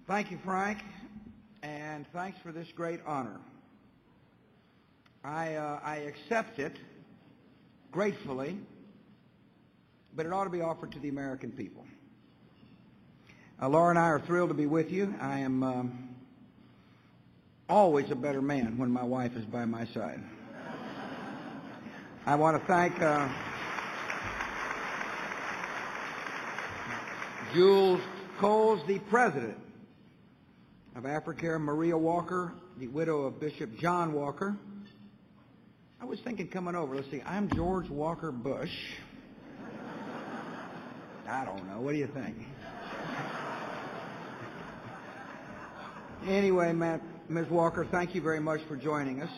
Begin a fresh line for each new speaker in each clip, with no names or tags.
Thank you, Frank, and thanks for this great honor. I accept it gratefully, but it ought to be offered to the American people. Laura and I are thrilled to be with you. I am always a better man when my wife is by my side. I want to thank Jules Coles, the president of AfriCare, Maria Walker, the widow of Bishop John Walker. I was thinking coming over, let's see, I'm George Walker Bush. I don't know, what do you think? Anyway, Ms. Walker, thank you very much for joining us.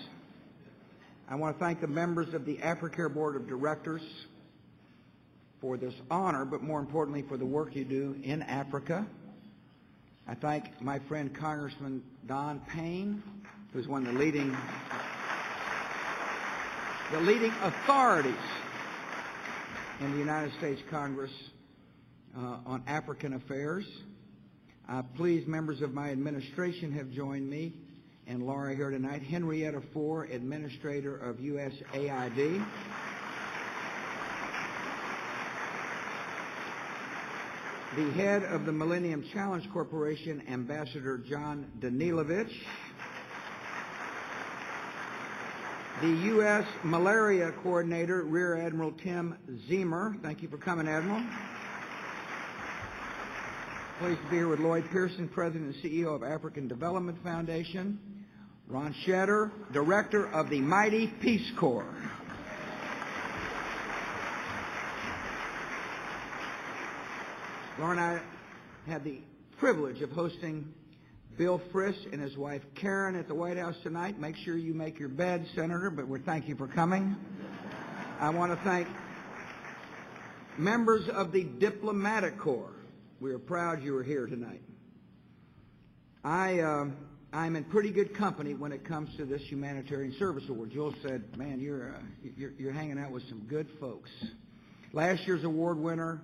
I want to thank the members of the AfriCare Board of Directors for this honor, but more importantly for the work you do in Africa. I thank my friend Congressman Don Payne, who's one of the leading authorities in the United States Congress on African affairs. Please, members of my administration have joined me and Laura here tonight. Henrietta Fore, Administrator of USAID. The head of the Millennium Challenge Corporation, Ambassador John Danilovich. The U.S. Malaria Coordinator, Rear Admiral Tim Zemer. Thank you for coming, Admiral. Pleased to be here with Lloyd Pearson, President and CEO of African Development Foundation. Ron Shetter, Director of the Mighty Peace Corps. Laura and I had the privilege of hosting Bill Frist and his wife Karen at the White House tonight. Make sure you make your bed, Senator, but we thank you for coming. I want to thank members of the Diplomatic Corps. We are proud you are here tonight. I'm in pretty good company when it comes to this Humanitarian Service Award. Joel said, man, you're hanging out with some good folks. Last year's award winner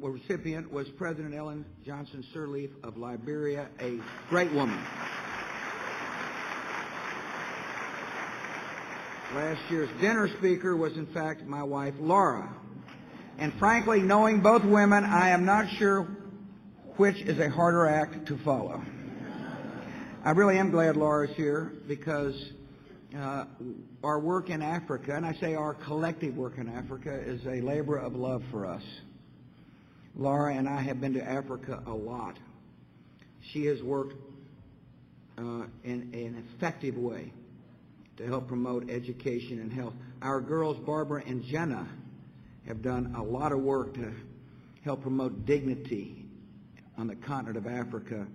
recipient was President Ellen Johnson Sirleaf of Liberia, a great woman. Last year's dinner speaker was, in fact, my wife, Laura. And frankly, knowing both women, I am not sure which is a harder act to follow. I really am glad Laura's here because our work in Africa, and I say our collective work in Africa, is a labor of love for us. Laura and I have been to Africa a lot. She has worked in an effective way to help promote education and health. Our girls, Barbara and Jenna, have done a lot of work to help promote dignity on the continent of Africa,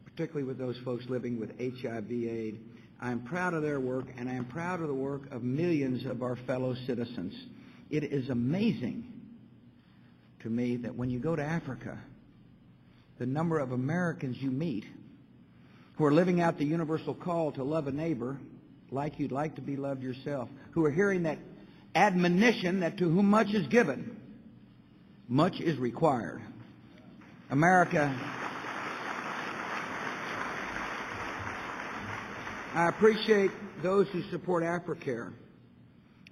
particularly with those folks living with HIV/AIDS. I'm proud of their work, and I am proud of the work of millions of our fellow citizens. It is amazing to me that when you go to Africa, the number of Americans you meet who are living out the universal call to love a neighbor like you'd like to be loved yourself, who are hearing that admonition that to whom much is given, much is required. America, I appreciate those who support AfriCare.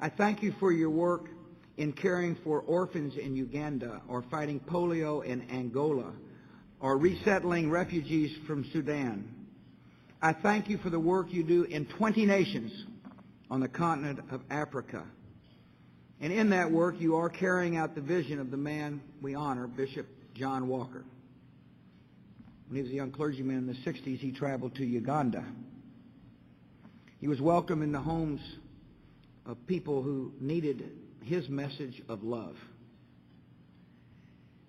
I thank you for your work in caring for orphans in Uganda, or fighting polio in Angola, or resettling refugees from Sudan. I thank you for the work you do in 20 nations on the continent of Africa. And in that work, you are carrying out the vision of the man we honor, Bishop John Walker. When he was a young clergyman in the 60s, he traveled to Uganda. He was welcomed in the homes of people who needed his message of love.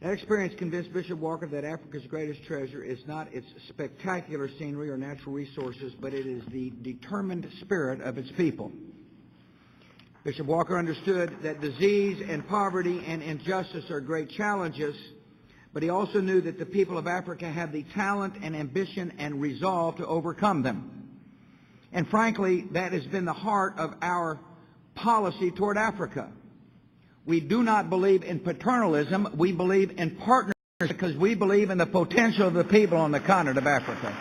That experience convinced Bishop Walker that Africa's greatest treasure is not its spectacular scenery or natural resources, but it is the determined spirit of its people. Bishop Walker understood that disease and poverty and injustice are great challenges, but he also knew that the people of Africa have the talent and ambition and resolve to overcome them. And frankly, that has been the heart of our policy toward Africa. We do not believe in paternalism. We believe in partnership. because we believe in the potential of the people on the continent of Africa.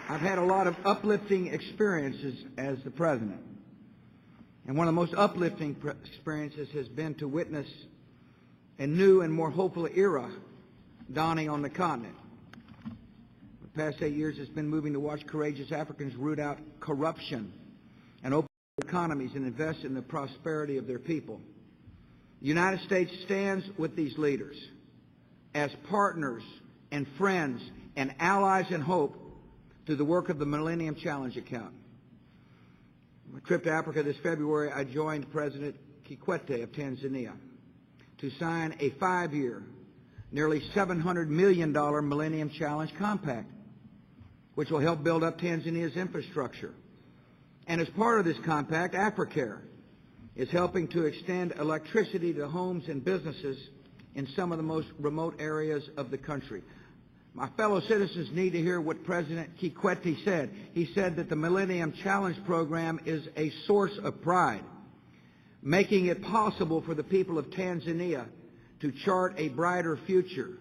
I've had a lot of uplifting experiences as the president. And one of the most uplifting experiences has been to witness a new and more hopeful era dawning on the continent. The past 8 years has been moving to watch courageous Africans root out corruption and open their economies and invest in the prosperity of their people. The United States stands with these leaders as partners and friends and allies in hope through the work of the Millennium Challenge account. On my trip to Africa this February, I joined President Kikwete of Tanzania to sign a 5-year, nearly $700 million Millennium Challenge compact, which will help build up Tanzania's infrastructure. And as part of this compact, AfriCare is helping to extend electricity to homes and businesses in some of the most remote areas of the country. My fellow citizens need to hear what President Kikwete said. He said that the Millennium Challenge program is a source of pride, making it possible for the people of Tanzania to chart a brighter future.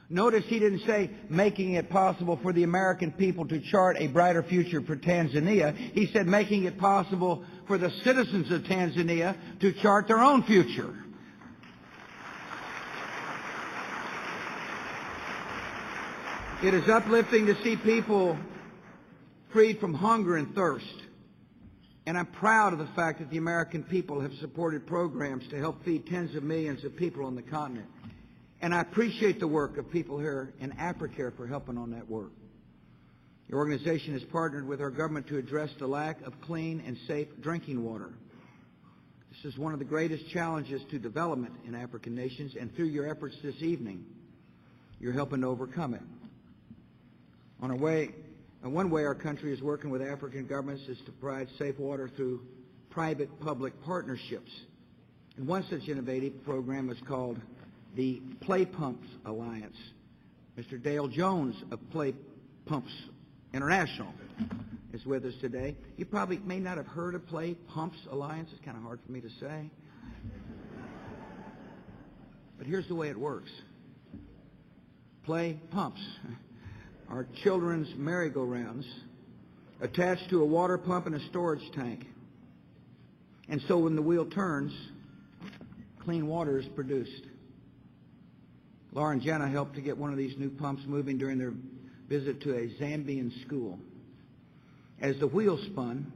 Notice he didn't say making it possible for the American people to chart a brighter future for Tanzania. He said making it possible for the citizens of Tanzania to chart their own future. It is uplifting to see people freed from hunger and thirst. And I'm proud of the fact that the American people have supported programs to help feed tens of millions of people on the continent. And I appreciate the work of people here in AfriCare for helping on that work. Your organization has partnered with our government to address the lack of clean and safe drinking water. This is one of the greatest challenges to development in African nations, and through your efforts this evening, you're helping to overcome it. One way our country is working with African governments is to provide safe water through private-public partnerships. And one such innovative program is called the Play Pumps Alliance. Mr. Dale Jones of Play Pumps International is with us today. You probably may not have heard of Play Pumps Alliance. It's kind of hard for me to say. But here's the way it works. Play Pumps are children's merry-go-rounds attached to a water pump and a storage tank. And so when the wheel turns, clean water is produced. Laura and Jenna helped to get one of these new pumps moving during their visit to a Zambian school. As the wheel spun,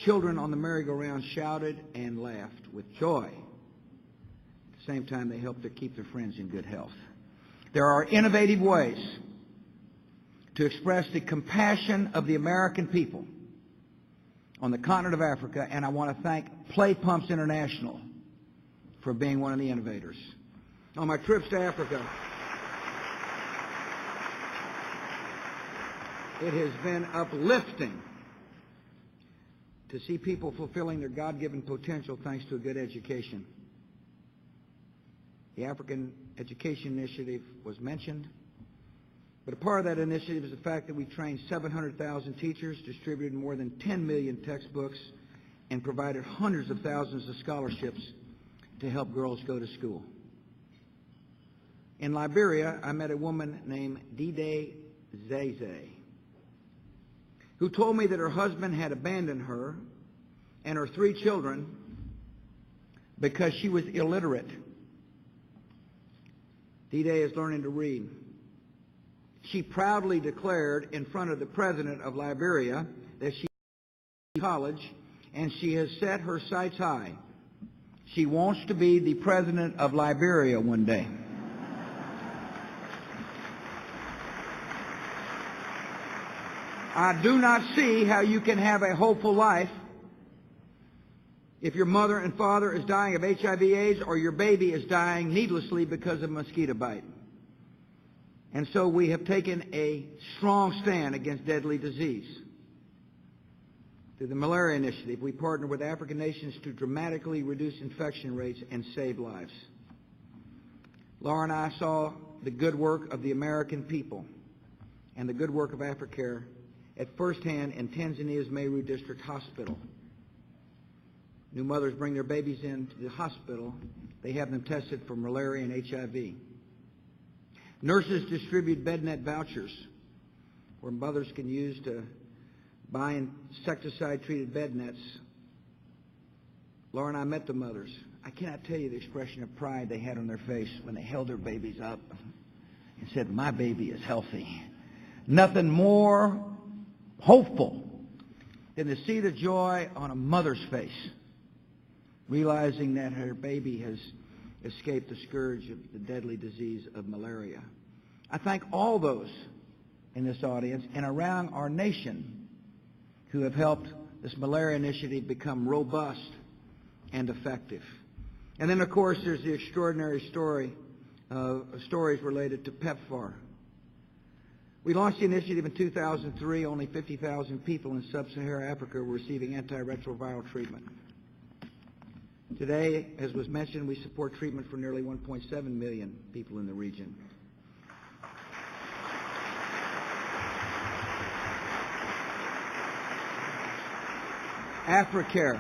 children on the merry-go-round shouted and laughed with joy. At the same time, they helped to keep their friends in good health. There are innovative ways to express the compassion of the American people on the continent of Africa, and I want to thank Play Pumps International for being one of the innovators. On my trips to Africa, it has been uplifting to see people fulfilling their God-given potential thanks to a good education. The African Education Initiative was mentioned, but a part of that initiative is the fact that we trained 700,000 teachers, distributed more than 10 million textbooks, and provided hundreds of thousands of scholarships to help girls go to school. In Liberia, I met a woman named Dide Zeze, who told me that her husband had abandoned her and her 3 children because she was illiterate. Dide is learning to read. She proudly declared in front of the president of Liberia that she is in college, and she has set her sights high. She wants to be the president of Liberia one day. I do not see how you can have a hopeful life if your mother and father is dying of HIV/AIDS or your baby is dying needlessly because of mosquito bite. And so we have taken a strong stand against deadly disease. Through the Malaria Initiative, we partner with African nations to dramatically reduce infection rates and save lives. Laura and I saw the good work of the American people and the good work of AfriCare at firsthand in Tanzania's Meru District Hospital. New mothers bring their babies into the hospital. They have them tested for malaria and HIV. Nurses distribute BedNet vouchers where mothers can use to buy insecticide-treated bed nets. Laura and I met the mothers. I cannot tell you the expression of pride they had on their face when they held their babies up and said, "My baby is healthy." Nothing more hopeful than to see the joy on a mother's face, realizing that her baby has escaped the scourge of the deadly disease of malaria. I thank all those in this audience and around our nation who have helped this malaria initiative become robust and effective. And then, of course, there's the extraordinary stories related to PEPFAR. We launched the initiative in 2003. Only 50,000 people in sub-Saharan Africa were receiving antiretroviral treatment. Today, as was mentioned, we support treatment for nearly 1.7 million people in the region. AfriCare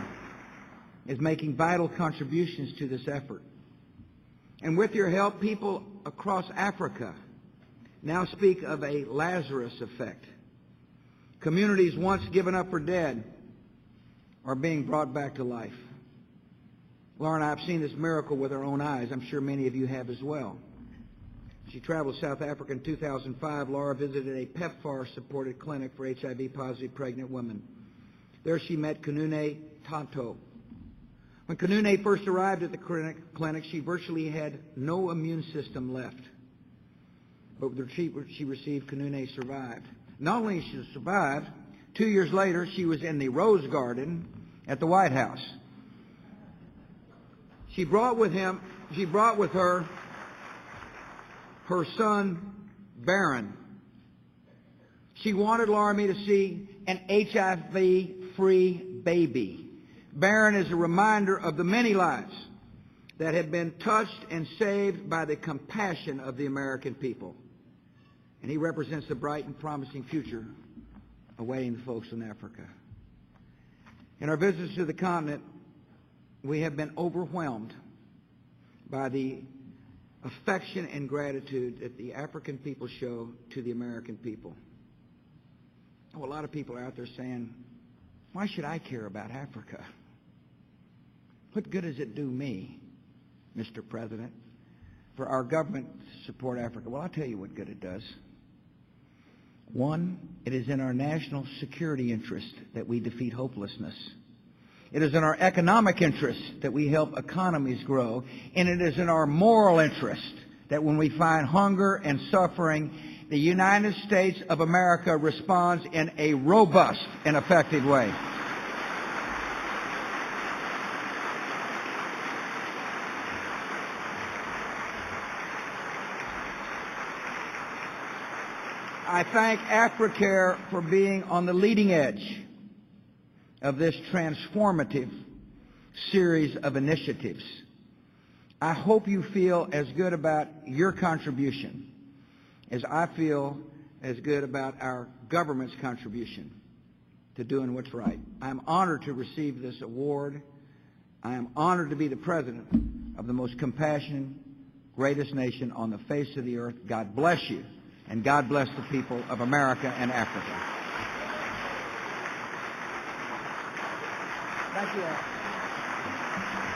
is making vital contributions to this effort. And with your help, people across Africa now speak of a Lazarus effect. Communities once given up for dead are being brought back to life. Laura and I have seen this miracle with our own eyes. I'm sure many of you have as well. She traveled to South Africa in 2005. Laura visited a PEPFAR-supported clinic for HIV-positive pregnant women. There she met Kanune Tonto. When Kanune first arrived at the clinic, she virtually had no immune system left. But with the treatment she received, Kanune survived. Not only did she survive, 2 years later, she was in the Rose Garden at the White House. She brought with her her son, Barron. She wanted Laura and me to see an HIV-free baby. Barron is a reminder of the many lives that have been touched and saved by the compassion of the American people. And he represents the bright and promising future awaiting the folks in Africa. In our visits to the continent, we have been overwhelmed by the affection and gratitude that the African people show to the American people. Oh, a lot of people are out there saying, "Why should I care about Africa? What good does it do me, Mr. President, for our government to support Africa?" Well, I'll tell you what good it does. One, it is in our national security interest that we defeat hopelessness. It is in our economic interest that we help economies grow. And it is in our moral interest that when we find hunger and suffering, the United States of America responds in a robust and effective way. I thank AfriCare for being on the leading edge of this transformative series of initiatives. I hope you feel as good about your contribution as I feel as good about our government's contribution to doing what's right. I'm honored to receive this award. I am honored to be the president of the most compassionate, greatest nation on the face of the earth. God bless you, and God bless the people of America and Africa. Thank you all.